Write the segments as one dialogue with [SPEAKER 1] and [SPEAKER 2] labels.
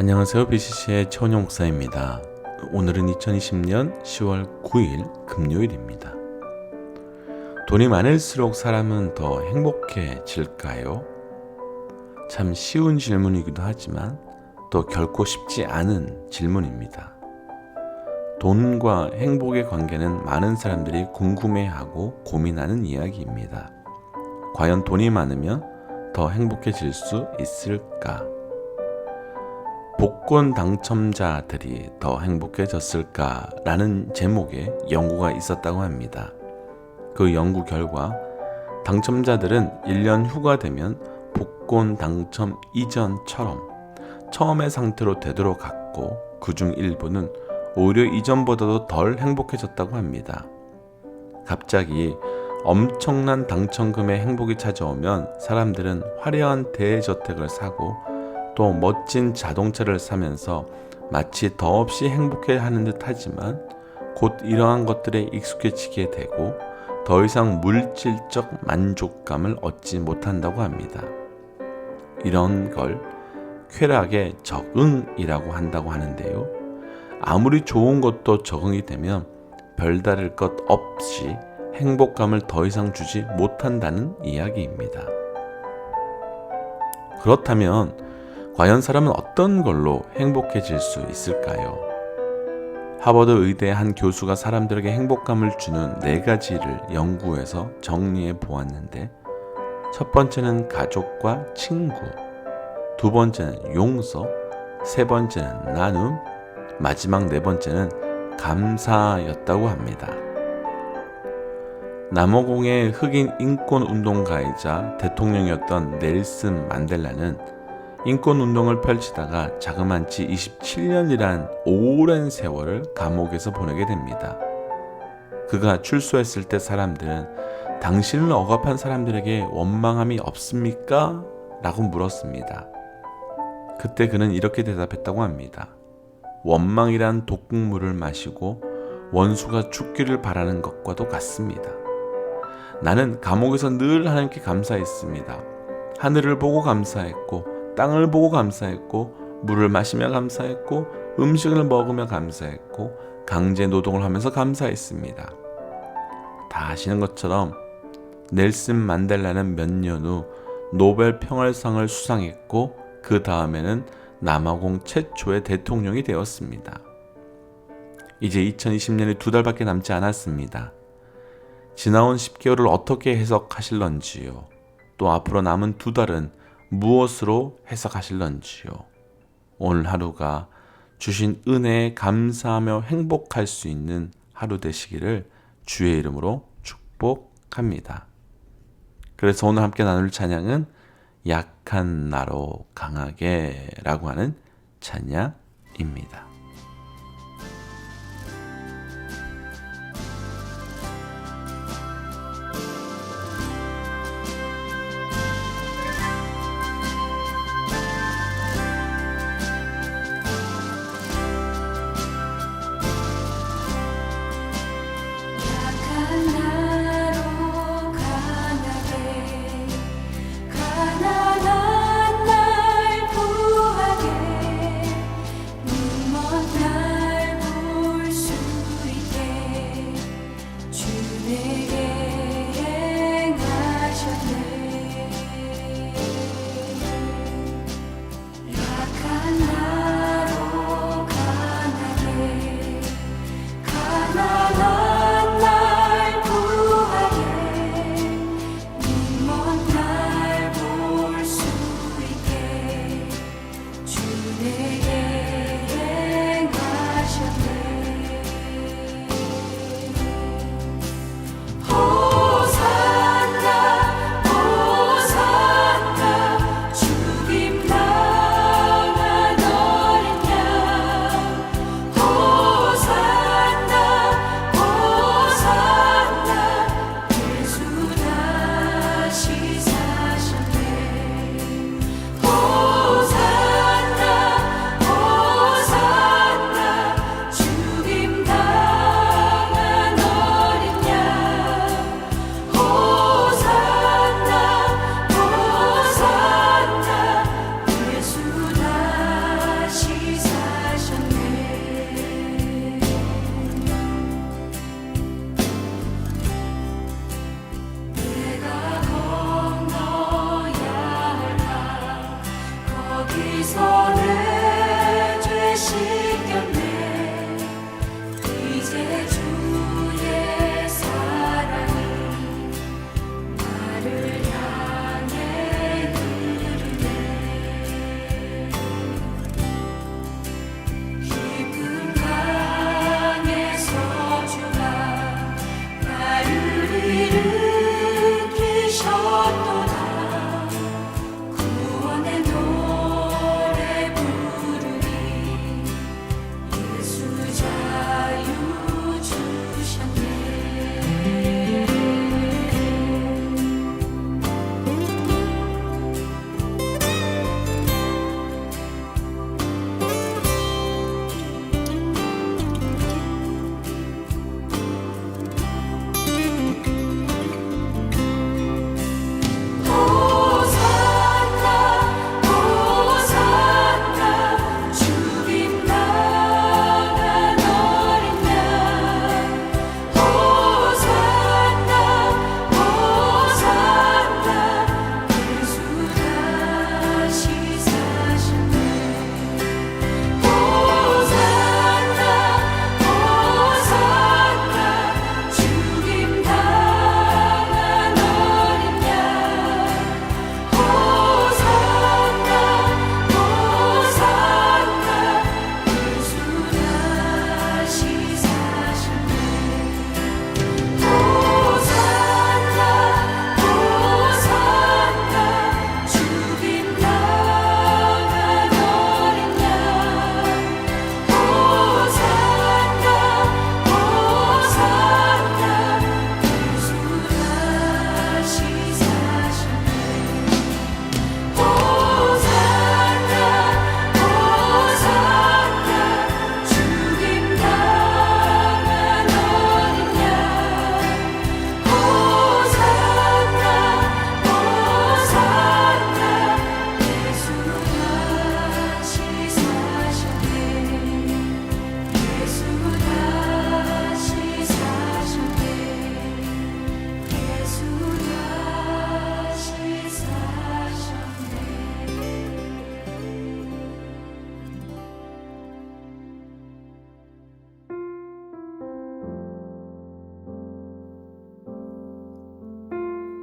[SPEAKER 1] 안녕하세요. BCC의 최원영 목사입니다. 오늘은 2020년 10월 9일 금요일입니다. 돈이 많을수록 사람은 더 행복해질까요? 참 쉬운 질문이기도 하지만 또 결코 쉽지 않은 질문입니다. 돈과 행복의 관계는 많은 사람들이 궁금해하고 고민하는 이야기입니다. 과연 돈이 많으면 더 행복해질 수 있을까? 복권 당첨자들이 더 행복해졌을까라는 제목의 연구가 있었다고 합니다. 그 연구 결과 당첨자들은 1년 후가 되면 복권 당첨 이전처럼 처음의 상태로 되돌아갔고 그중 일부는 오히려 이전보다도 덜 행복해졌다고 합니다. 갑자기 엄청난 당첨금의 행복이 찾아오면 사람들은 화려한 대저택을 사고 또 멋진 자동차를 사면서 마치 더없이 행복해하는 듯 하지만 곧 이러한 것들에 익숙해지게 되고 더 이상 물질적 만족감을 얻지 못한다고 합니다. 이런 걸 쾌락의 적응이라고 한다고 하는데요. 아무리 좋은 것도 적응이 되면 별다를 것 없이 행복감을 더 이상 주지 못한다는 이야기입니다. 그렇다면 과연 사람은 어떤 걸로 행복해질 수 있을까요? 하버드 의대의 한 교수가 사람들에게 행복감을 주는 4가지를 연구해서 정리해 보았는데, 첫 번째는 가족과 친구, 두 번째는 용서, 세 번째는 나눔, 마지막 4번째는 감사였다고 합니다. 남아공의 흑인 인권운동가이자 대통령이었던 넬슨 만델라는 인권운동을 펼치다가 자그만치 27년이란 오랜 세월을 감옥에서 보내게 됩니다. 그가 출소했을 때 사람들은 당신을 억압한 사람들에게 원망함이 없습니까? 라고 물었습니다. 그때 그는 이렇게 대답했다고 합니다. 원망이란 독극물을 마시고 원수가 죽기를 바라는 것과도 같습니다. 나는 감옥에서 늘 하나님께 감사했습니다. 하늘을 보고 감사했고 땅을 보고 감사했고 물을 마시며 감사했고 음식을 먹으며 감사했고 강제 노동을 하면서 감사했습니다. 다 아시는 것처럼 넬슨 만델라는 몇 년 후 노벨 평화상을 수상했고 그 다음에는 남아공 최초의 대통령이 되었습니다. 이제 2020년이 2달밖에 남지 않았습니다. 지나온 10개월을 어떻게 해석하실런지요? 또 앞으로 남은 2달은 무엇으로 해석하실런지요? 오늘 하루가 주신 은혜에 감사하며 행복할 수 있는 하루 되시기를 주의 이름으로 축복합니다. 그래서 오늘 함께 나눌 찬양은 약한 나로 강하게 라고 하는 찬양입니다.
[SPEAKER 2] 눈먼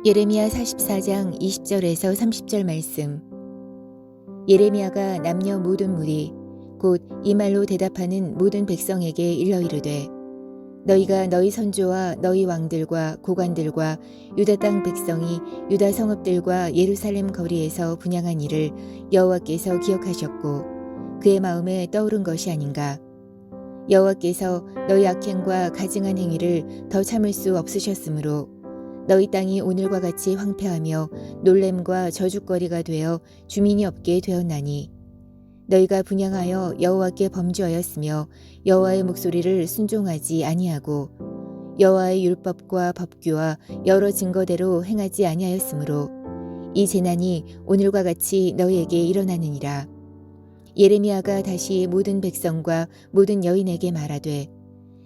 [SPEAKER 2] 예레미야 44장 20절에서 30절 말씀. 예레미야가 남녀 모든 무리 곧 이 말로 대답하는 모든 백성에게 일러 이르되 너희가 너희 선조와 너희 왕들과 고관들과 유다 땅 백성이 유다 성읍들과 예루살렘 거리에서 분향한 일을 여호와께서 기억하셨고 그의 마음에 떠오른 것이 아닌가. 여호와께서 너희 악행과 가증한 행위를 더 참을 수 없으셨으므로 너희 땅이 오늘과 같이 황폐하며 놀램과 저주거리가 되어 주민이 없게 되었나니 너희가 분향하여 여호와께 범죄하였으며 여호와의 목소리를 순종하지 아니하고 여호와의 율법과 법규와 여러 증거대로 행하지 아니하였으므로 이 재난이 오늘과 같이 너희에게 일어나느니라. 예레미야가 다시 모든 백성과 모든 여인에게 말하되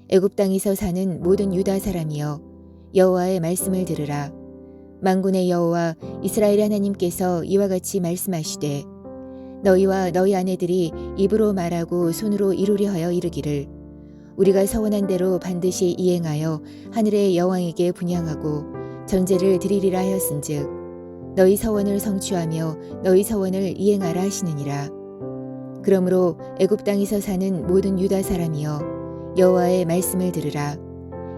[SPEAKER 2] 애굽 땅에서 사는 모든 유다 사람이여 여호와의 말씀을 들으라. 만군의 여호와 이스라엘 하나님께서 이와 같이 말씀하시되 너희와 너희 아내들이 입으로 말하고 손으로 이루려 하여 이르기를 우리가 서원한 대로 반드시 이행하여 하늘의 여왕에게 분향하고 전제를 드리리라 하였은즉 너희 서원을 성취하며 너희 서원을 이행하라 하시느니라. 그러므로 애굽 땅에서 사는 모든 유다 사람이여 여호와의 말씀을 들으라.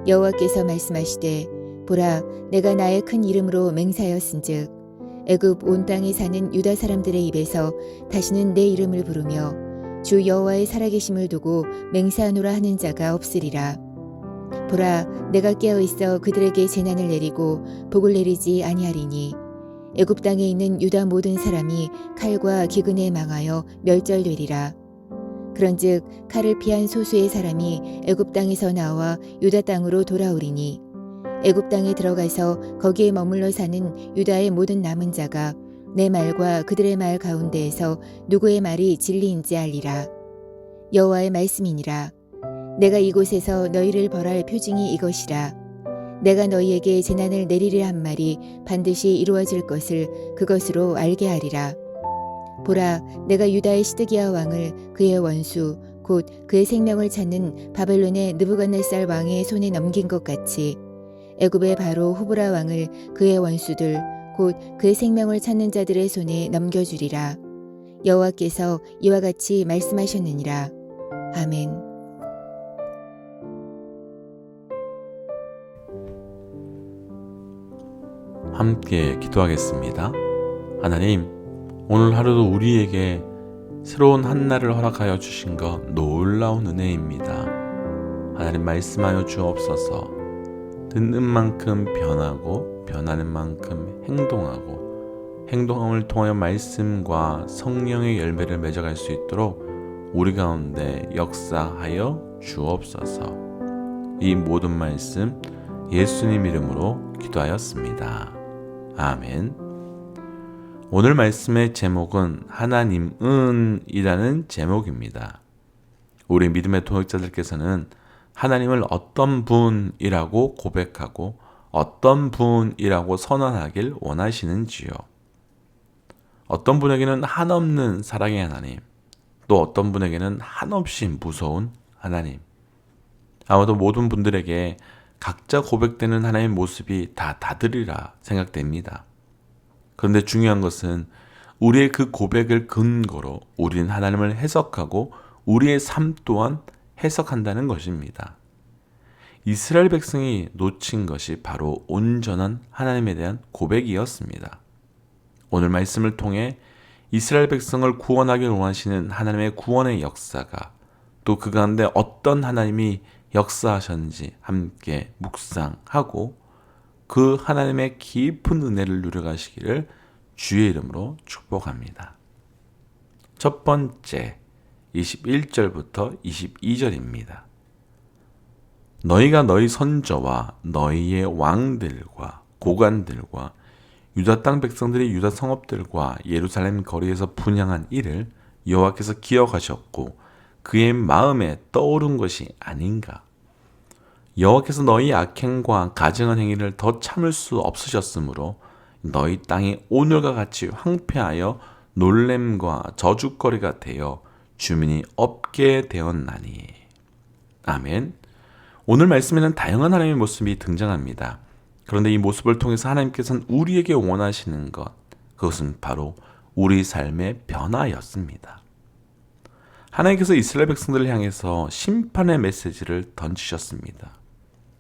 [SPEAKER 2] 여호와께서 말씀하시되 보라 내가 나의 큰 이름으로 맹세하였은즉 애굽 온 땅에 사는 유다 사람들의 입에서 다시는 내 이름을 부르며 주 여호와의 살아계심을 두고 맹세하노라 하는 자가 없으리라. 보라 내가 깨어 있어 그들에게 재난을 내리고 복을 내리지 아니하리니 애굽 땅에 있는 유다 모든 사람이 칼과 기근에 망하여 멸절되리라. 그런즉 칼을 피한 소수의 사람이 애굽 땅에서 나와 유다 땅으로 돌아오리니 애굽 땅에 들어가서 거기에 머물러 사는 유다의 모든 남은 자가 내 말과 그들의 말 가운데에서 누구의 말이 진리인지 알리라. 여호와의 말씀이니라. 내가 이곳에서 너희를 벌할 표징이 이것이라. 내가 너희에게 재난을 내리리라 한 말이 반드시 이루어질 것을 그것으로 알게 하리라. 보라 내가 유다의 시드기야 왕을 그의 원수 곧 그의 생명을 찾는 바벨론의 느부갓네살 왕의 손에 넘긴 것 같이 애굽의 바로 호브라 왕을 그의 원수들 곧 그의 생명을 찾는 자들의 손에 넘겨주리라. 여호와께서 이와 같이 말씀하셨느니라. 아멘.
[SPEAKER 1] 함께 기도하겠습니다. 하나님, 오늘 하루도 우리에게 새로운 한날을 허락하여 주신 것 놀라운 은혜입니다. 하나님 말씀하여 주옵소서. 듣는 만큼 변하고 변하는 만큼 행동하고 행동함을 통하여 말씀과 성령의 열매를 맺어갈 수 있도록 우리 가운데 역사하여 주옵소서. 이 모든 말씀 예수님 이름으로 기도하였습니다. 아멘. 오늘 말씀의 제목은 하나님은 이라는 제목입니다. 우리 믿음의 동역자들께서는 하나님을 어떤 분이라고 고백하고 어떤 분이라고 선언하길 원하시는지요? 어떤 분에게는 한없는 사랑의 하나님, 또 어떤 분에게는 한없이 무서운 하나님. 아마도 모든 분들에게 각자 고백되는 하나님의 모습이 다 다르리라 생각됩니다. 그런데 중요한 것은 우리의 그 고백을 근거로 우리는 하나님을 해석하고 우리의 삶 또한 해석한다는 것입니다. 이스라엘 백성이 놓친 것이 바로 온전한 하나님에 대한 고백이었습니다. 오늘 말씀을 통해 이스라엘 백성을 구원하길 원하시는 하나님의 구원의 역사가 또 그 가운데 어떤 하나님이 역사하셨는지 함께 묵상하고 그 하나님의 깊은 은혜를 누려가시기를 주의 이름으로 축복합니다. 첫 번째 21절부터 22절입니다. 너희가 너희 선조와 너희의 왕들과 고관들과 유다 땅 백성들이 유다 성읍들과 예루살렘 거리에서 분향한 일을 여호와께서 기억하셨고 그의 마음에 떠오른 것이 아닌가. 여호와께서 너희 악행과 가증한 행위를 더 참을 수 없으셨으므로 너희 땅이 오늘과 같이 황폐하여 놀램과 저주거리가 되어 주민이 없게 되었나니. 아멘. 오늘 말씀에는 다양한 하나님의 모습이 등장합니다. 그런데 이 모습을 통해서 하나님께서는 우리에게 원하시는 것, 그것은 바로 우리 삶의 변화였습니다. 하나님께서 이스라엘 백성들을 향해서 심판의 메시지를 던지셨습니다.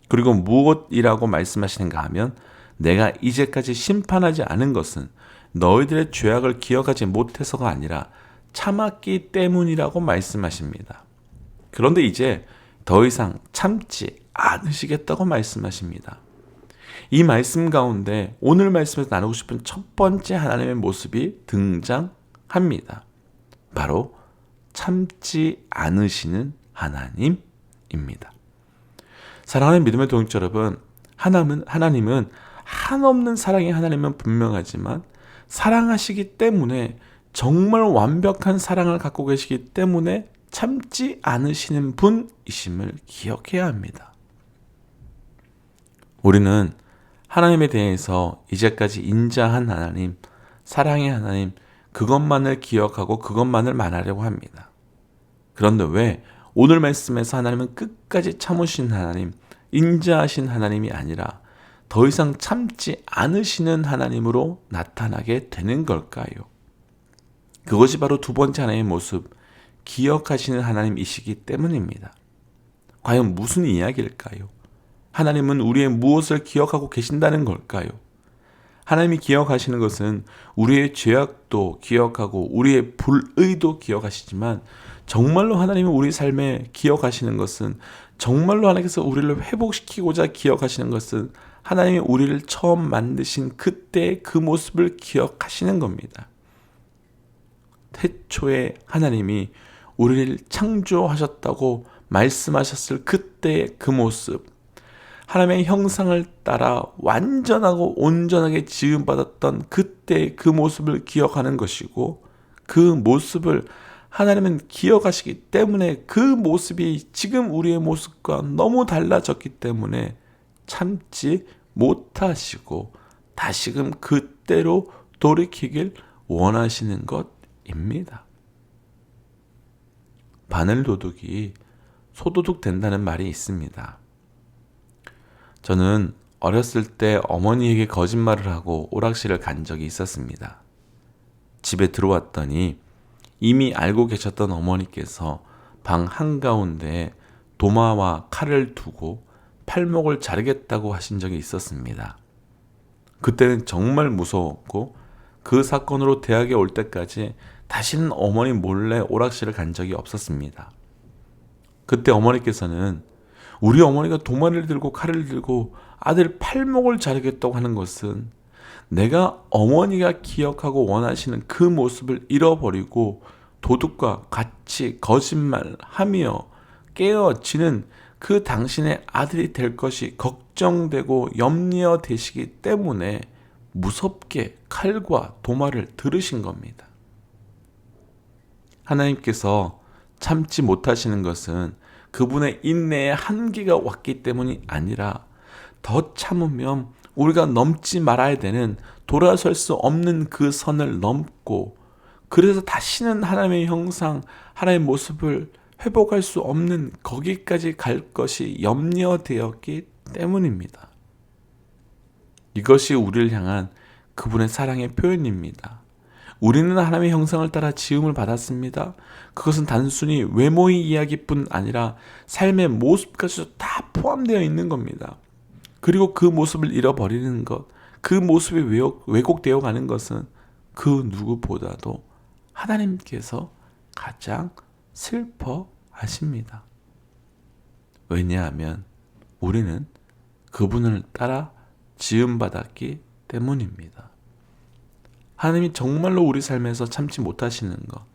[SPEAKER 1] 그리고 무엇이라고 말씀하시는가 하면 내가 이제까지 심판하지 않은 것은 너희들의 죄악을 기억하지 못해서가 아니라 참았기 때문이라고 말씀하십니다. 그런데 이제 더 이상 참지 않으시겠다고 말씀하십니다. 이 말씀 가운데 오늘 말씀에서 나누고 싶은 첫 번째 하나님의 모습이 등장합니다. 바로 참지 않으시는 하나님입니다. 사랑하는 믿음의 동역자 여러분, 하나님은 한없는 사랑의 하나님은 분명하지만 사랑하시기 때문에 정말 완벽한 사랑을 갖고 계시기 때문에 참지 않으시는 분이심을 기억해야 합니다. 우리는 하나님에 대해서 이제까지 인자한 하나님, 사랑의 하나님, 그것만을 기억하고 그것만을 말하려고 합니다. 그런데 왜 오늘 말씀에서 하나님은 끝까지 참으신 하나님, 인자하신 하나님이 아니라 더 이상 참지 않으시는 하나님으로 나타나게 되는 걸까요? 그것이 바로 두 번째 하나님의 모습, 기억하시는 하나님이시기 때문입니다. 과연 무슨 이야기일까요? 하나님은 우리의 무엇을 기억하고 계신다는 걸까요? 하나님이 기억하시는 것은 우리의 죄악도 기억하고 우리의 불의도 기억하시지만 정말로 하나님이 우리 삶에 기억하시는 것은, 정말로 하나님께서 우리를 회복시키고자 기억하시는 것은 하나님이 우리를 처음 만드신 그때의 그 모습을 기억하시는 겁니다. 태초에 하나님이 우리를 창조하셨다고 말씀하셨을 그때의 그 모습, 하나님의 형상을 따라 완전하고 온전하게 지음받았던 그때의 그 모습을 기억하는 것이고, 그 모습을 하나님은 기억하시기 때문에 그 모습이 지금 우리의 모습과 너무 달라졌기 때문에 참지 못하시고 다시금 그때로 돌이키길 원하시는 것입니다. 바늘도둑이 소도둑 된다는 말이 있습니다. 저는 어렸을 때 어머니에게 거짓말을 하고 오락실을 간 적이 있었습니다. 집에 들어왔더니 이미 알고 계셨던 어머니께서 방 한가운데에 도마와 칼을 두고 팔목을 자르겠다고 하신 적이 있었습니다. 그때는 정말 무서웠고 그 사건으로 대학에 올 때까지 다시는 어머니 몰래 오락실을 간 적이 없었습니다. 그때 어머니께서는 우리 어머니가 도마를 들고 칼을 들고 아들 팔목을 자르겠다고 하는 것은 내가 어머니가 기억하고 원하시는 그 모습을 잃어버리고 도둑과 같이 거짓말하며 깨어지는 그 당신의 아들이 될 것이 걱정되고 염려되시기 때문에 무섭게 칼과 도마를 들으신 겁니다. 하나님께서 참지 못하시는 것은 그분의 인내의 한계가 왔기 때문이 아니라 더 참으면 우리가 넘지 말아야 되는, 돌아설 수 없는 그 선을 넘고 그래서 다시는 하나님의 형상, 하나님의 모습을 회복할 수 없는 거기까지 갈 것이 염려되었기 때문입니다. 이것이 우리를 향한 그분의 사랑의 표현입니다. 우리는 하나님의 형상을 따라 지음을 받았습니다. 그것은 단순히 외모의 이야기뿐 아니라 삶의 모습까지도 다 포함되어 있는 겁니다. 그리고 그 모습을 잃어버리는 것, 그 모습이 왜곡되어 가는 것은 그 누구보다도 하나님께서 가장 슬퍼하십니다. 왜냐하면 우리는 그분을 따라 지음받았기 때문입니다. 하나님이 정말로 우리 삶에서 참지 못하시는 것,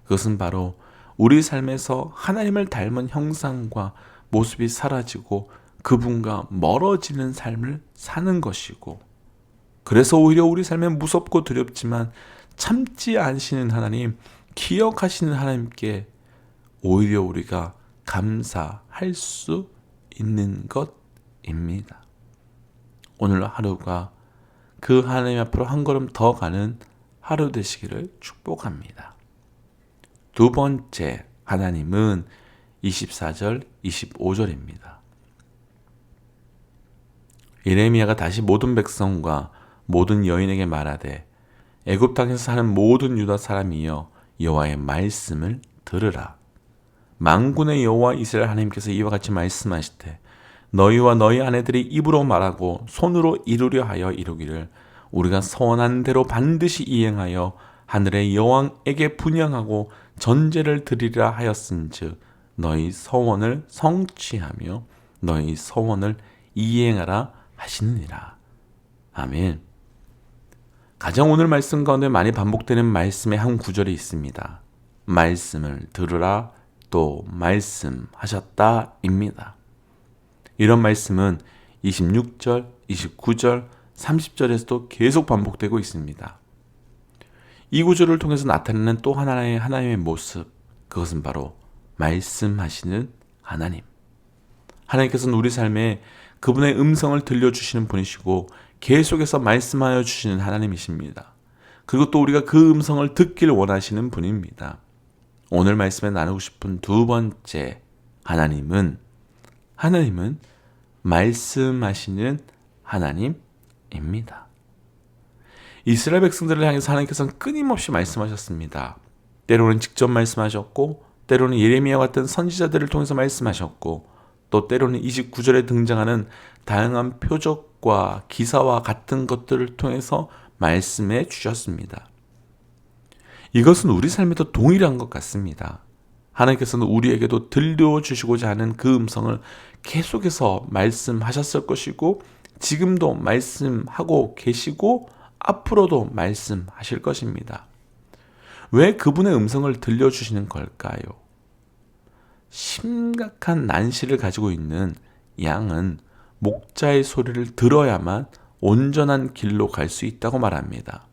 [SPEAKER 1] 그것은 바로 우리 삶에서 하나님을 닮은 형상과 모습이 사라지고 그분과 멀어지는 삶을 사는 것이고, 그래서 오히려 우리 삶에 무섭고 두렵지만 참지 않으시는 하나님, 기억하시는 하나님께 오히려 우리가 감사할 수 있는 것입니다. 오늘 하루가 그 하나님 앞으로 한 걸음 더 가는 하루 되시기를 축복합니다. 두 번째 하나님은 24절, 25절입니다. 예레미야가 다시 모든 백성과 모든 여인에게 말하되 애굽 땅에서 사는 모든 유다 사람이여 여호와의 말씀을 들으라. 만군의 여호와 이스라엘 하나님께서 이와 같이 말씀하시되 너희와 너희 아내들이 입으로 말하고 손으로 이루려 하여 이루기를 우리가 서원한 대로 반드시 이행하여 하늘의 여왕에게 분향하고 전제를 드리라 하였은즉 너희 서원을 성취하며 너희 서원을 이행하라 하시느니라. 아멘. 가장 오늘 말씀 가운데 많이 반복되는 말씀의 한 구절이 있습니다. 말씀을 들으라 또 말씀하셨다 입니다. 이런 말씀은 26절, 29절, 30절에서도 계속 반복되고 있습니다. 이 구절을 통해서 나타내는 또 하나의 하나님의 모습, 그것은 바로 말씀하시는 하나님. 하나님께서는 우리 삶에 그분의 음성을 들려주시는 분이시고 계속해서 말씀하여 주시는 하나님이십니다. 그리고 또 우리가 그 음성을 듣길 원하시는 분입니다. 오늘 말씀에 나누고 싶은 두 번째 하나님은 말씀하시는 하나님입니다. 이스라엘 백성들을 향해서 하나님께서는 끊임없이 말씀하셨습니다. 때로는 직접 말씀하셨고 때로는 예레미야와 같은 선지자들을 통해서 말씀하셨고 또 때로는 29절에 등장하는 다양한 표적과 기사와 같은 것들을 통해서 말씀해 주셨습니다. 이것은 우리 삶에도 동일한 것 같습니다. 하나님께서는 우리에게도 들려주시고자 하는 그 음성을 계속해서 말씀하셨을 것이고 지금도 말씀하고 계시고 앞으로도 말씀하실 것입니다. 왜 그분의 음성을 들려주시는 걸까요? 심각한 난시를 가지고 있는 양은 목자의 소리를 들어야만 온전한 길로 갈 수 있다고 말합니다.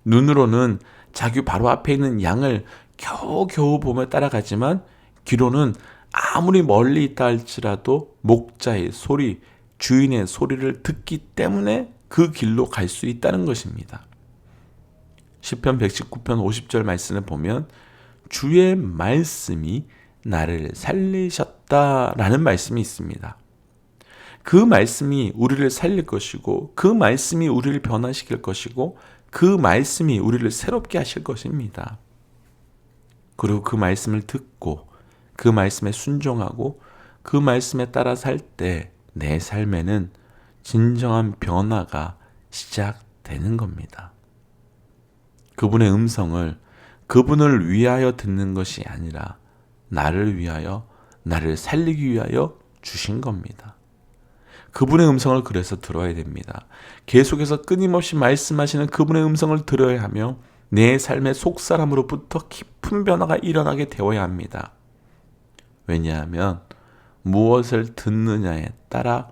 [SPEAKER 1] 눈으로는 자기 바로 앞에 있는 양을 겨우겨우 보며 따라가지만 귀로는 아무리 멀리 있다 할지라도 목자의 소리, 주인의 소리를 듣기 때문에 그 길로 갈 수 있다는 것입니다. 시편 119편 50절 말씀을 보면 주의 말씀이 나를 살리셨다라는 말씀이 있습니다. 그 말씀이 우리를 살릴 것이고 그 말씀이 우리를 변화시킬 것이고 그 말씀이 우리를 새롭게 하실 것입니다. 그리고 그 말씀을 듣고 그 말씀에 순종하고 그 말씀에 따라 살 때 내 삶에는 진정한 변화가 시작되는 겁니다. 그분의 음성을 그분을 위하여 듣는 것이 아니라 나를 위하여, 나를 살리기 위하여 주신 겁니다. 그분의 음성을 그래서 들어야 됩니다. 계속해서 끊임없이 말씀하시는 그분의 음성을 들어야 하며 내 삶의 속사람으로부터 깊은 변화가 일어나게 되어야 합니다. 왜냐하면 무엇을 듣느냐에 따라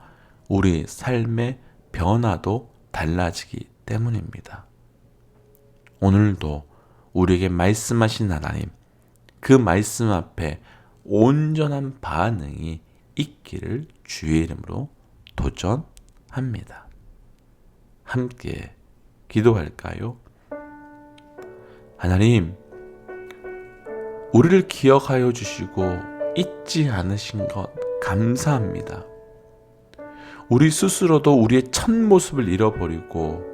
[SPEAKER 1] 우리 삶의 변화도 달라지기 때문입니다. 오늘도 우리에게 말씀하신 하나님, 그 말씀 앞에 온전한 반응이 있기를 주의 이름으로 도전합니다. 함께 기도할까요? 하나님, 우리를 기억하여 주시고 잊지 않으신 것 감사합니다. 우리 스스로도 우리의 첫 모습을 잃어버리고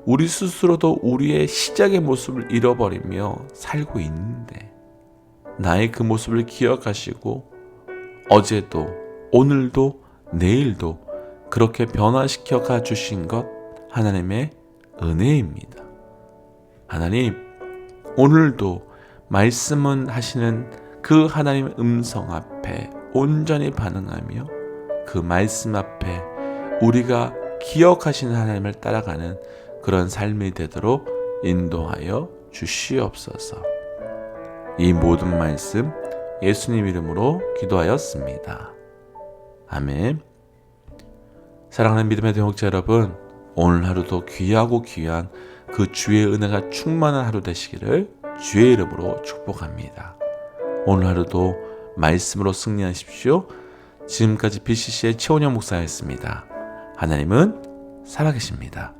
[SPEAKER 1] 우리 스스로도 우리의 시작의 모습을 잃어버리며 살고 있는데 나의 그 모습을 기억하시고 어제도 오늘도 내일도 그렇게 변화시켜 가주신 것 하나님의 은혜입니다. 하나님, 오늘도 말씀은 하시는 그 하나님의 음성 앞에 온전히 반응하며 그 말씀 앞에 우리가 기억하시는 하나님을 따라가는 그런 삶이 되도록 인도하여 주시옵소서. 이 모든 말씀 예수님 이름으로 기도하였습니다. 아멘. 사랑하는 믿음의 동역자 여러분, 오늘 하루도 귀하고 귀한 그 주의 은혜가 충만한 하루 되시기를 주의 이름으로 축복합니다. 오늘 하루도 말씀으로 승리하십시오. 지금까지 BCC의 최원영 목사였습니다. 하나님은 살아계십니다.